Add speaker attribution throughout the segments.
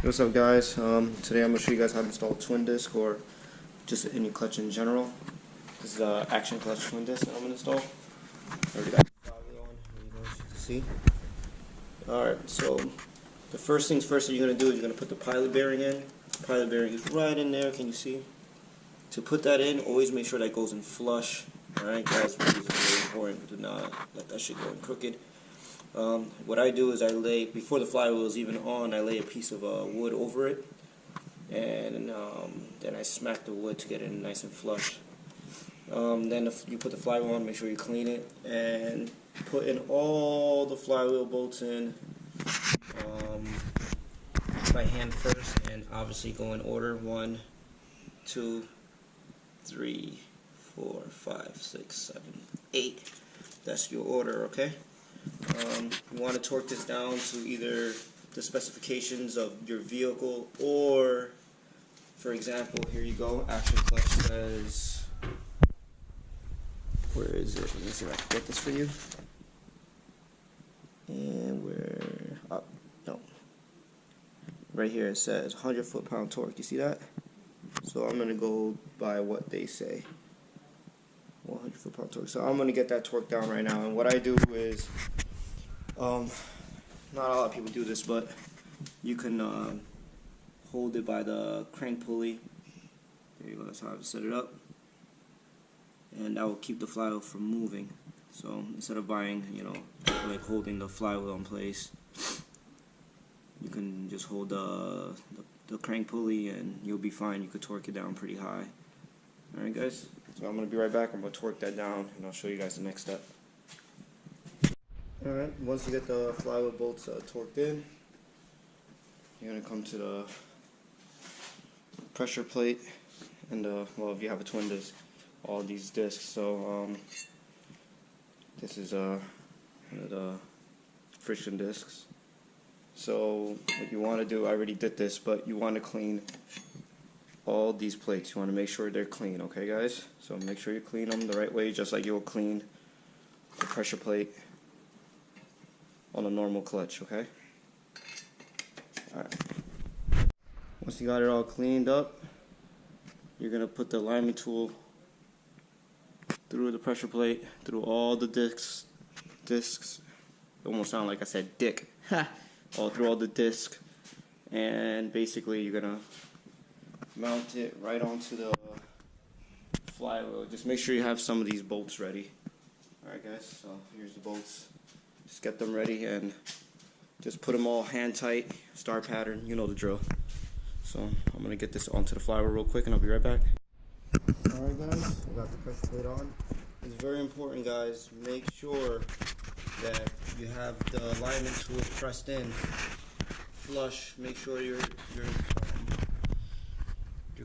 Speaker 1: What's up, guys? Today I'm going to show you guys how to install a twin disc or just any clutch in general. This is an action clutch twin disc that I'm going to install. I already got the flywheel on, you guys can see. Alright, so the first things first that you're going to do is you're going to put the pilot bearing in. The pilot bearing is right in there, can you see? To put that in, always make sure that goes in flush. Alright guys, this is very important. Do not let that shit go in crooked. What I do is I lay, before the flywheel is even on, I lay a piece of wood over it, and then I smack the wood to get it nice and flush. Then if you put the flywheel on, make sure you clean it, and put in all the flywheel bolts in by hand first, and obviously go in order: 1, 2, 3, 4, 5, 6, 7, 8. That's your order, okay? You want to torque this down to either the specifications of your vehicle, or, for example, here you go, action clutch says, where is it? Let me see if I can get this for you. And where, oh, no. Right here it says 100 foot-pound torque, you see that? So I'm going to go by what they say. 100 foot-pound torque. So I'm going to get that torque down right now, and what I do is, not a lot of people do this, but you can hold it by the crank pulley. There you go, that's how I set it up, and that will keep the flywheel from moving. So instead of buying, like holding the flywheel in place, you can just hold the crank pulley and you'll be fine. You could torque it down pretty high. Alright guys, so I'm going to be right back. I'm going to torque that down and I'll show you guys the next step. Alright, once you get the flywheel bolts torqued in, you're going to come to the pressure plate and well, if you have a twin disc, all these discs. So this is one of the friction discs. So what you want to do, I already did this, but you want to clean all these plates. You want to make sure they're clean, okay guys? So make sure you clean them the right way, just like you'll clean the pressure plate on a normal clutch, okay? Alright. Once you got it all cleaned up, you're going to put the alignment tool through the pressure plate, through all the discs. It almost sounded like I said dick. All through all the discs, and basically you're going to mount it right onto the flywheel. Just make sure you have some of these bolts ready. Alright guys, so here's the bolts. Just get them ready and just put them all hand tight, star pattern, you know the drill. So I'm going to get this onto the flywheel real quick and I'll be right back. Alright guys, I got the pressure plate on. It's very important, guys, make sure that you have the alignment tool pressed in flush. Make sure your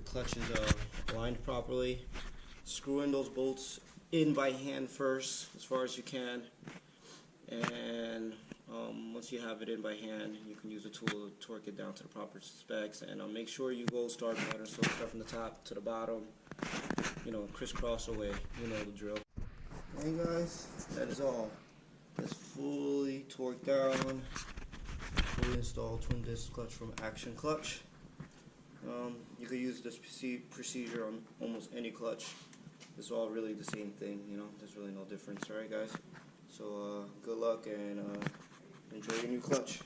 Speaker 1: clutch is aligned properly. Screw in those bolts in by hand first as far as you can, and once you have it in by hand, you can use a tool to torque it down to the proper specs. And make sure you go star pattern, so start from the top to the bottom, crisscross away, you know the drill. Hey guys, that is all. It's fully torqued down, fully installed twin disc clutch from Action Clutch. You could use this procedure on almost any clutch. It's all really the same thing, there's really no difference. Alright guys, so good luck and enjoy your new clutch.